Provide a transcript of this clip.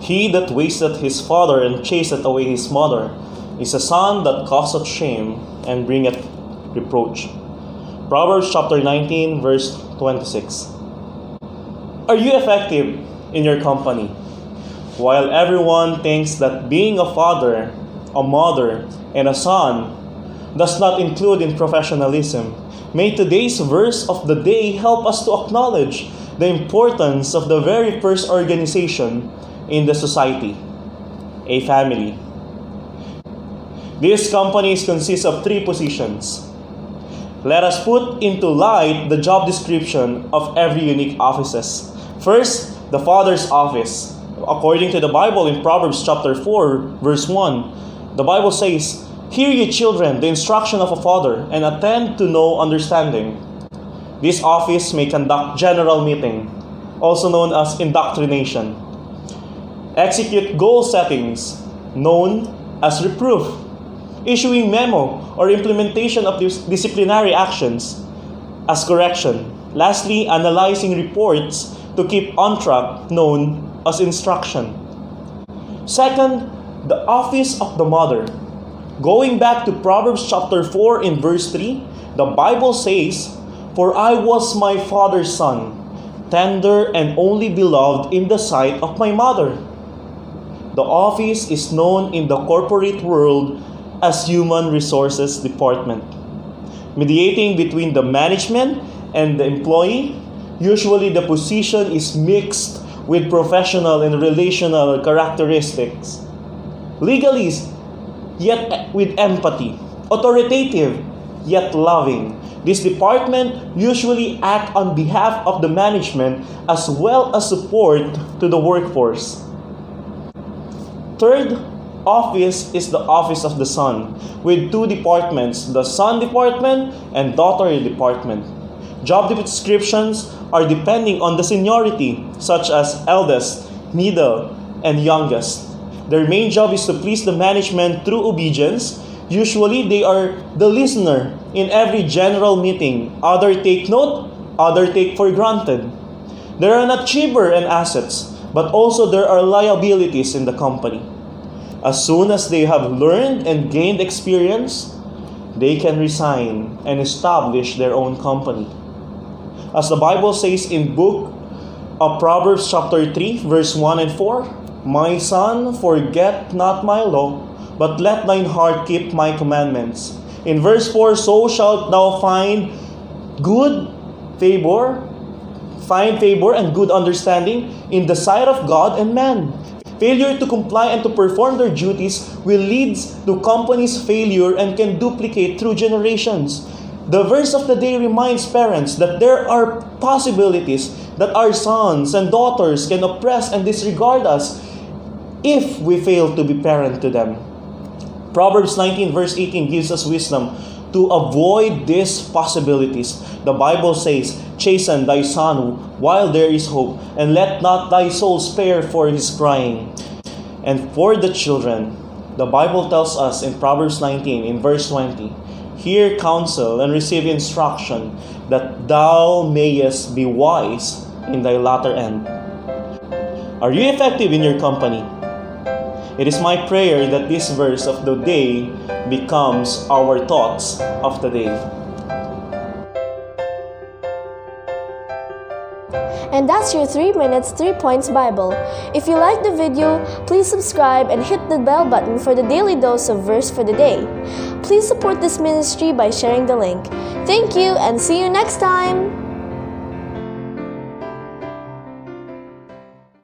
He that wasteth his father and chaseth away his mother is a son that causeth shame and bringeth reproach. Proverbs chapter 19, verse 26. Are you effective in your company? While everyone thinks that being a father, a mother, and a son does not include in professionalism, may today's verse of the day help us to acknowledge the importance of the very first organization in the society, a family. These companies consist of three positions. Let us put into light the job description of every unique offices. First, the father's office. According to the Bible in Proverbs chapter 4, verse 1, the Bible says, "Hear ye children the instruction of a father, and attend to no understanding." This office may conduct general meeting, also known as indoctrination. Execute goal settings, known as reproof. Issuing memo or implementation of disciplinary actions as correction. Lastly, analyzing reports to keep on track, known as instruction. Second, the office of the mother. Going back to Proverbs chapter 4 in verse 3, the Bible says, "For I was my father's son, tender and only beloved in the sight of my mother." The office is known in the corporate world as Human Resources Department, mediating between the management and the employee. Usually the position is mixed with professional and relational characteristics. Legalese, yet with empathy. Authoritative, yet loving. This department usually act on behalf of the management as well as support to the workforce. Third office is the office of the son, with two departments, the son department and daughter department. Job descriptions are depending on the seniority, such as eldest, middle, and youngest. Their main job is to please the management through obedience. Usually, they are the listener in every general meeting. Other take note, other take for granted. There are not achiever and assets, but also there are liabilities in the company. As soon as they have learned and gained experience, they can resign and establish their own company. As the Bible says in book of Proverbs chapter 3, verse 1 and 4, "My son, forget not my law, but let thine heart keep my commandments." In verse 4, "So shalt thou find favor and good understanding in the sight of God and man." Failure to comply and to perform their duties will lead to companies' failure and can duplicate through generations. The verse of the day reminds parents that there are possibilities that our sons and daughters can oppress and disregard us if we fail to be parent to them. Proverbs 19 verse 18 gives us wisdom to avoid these possibilities. The Bible says, "Chasten thy son while there is hope, and let not thy soul spare for his crying." And for the children, the Bible tells us in Proverbs 19 in verse 20, "Hear counsel and receive instruction, that thou mayest be wise in thy latter end." Are you effective in your company? It is my prayer that this verse of the day becomes our thoughts of the day. And that's your 3 minutes, 3 points Bible. If you like the video, please subscribe and hit the bell button for the daily dose of verse for the day. Please support this ministry by sharing the link. Thank you and see you next time!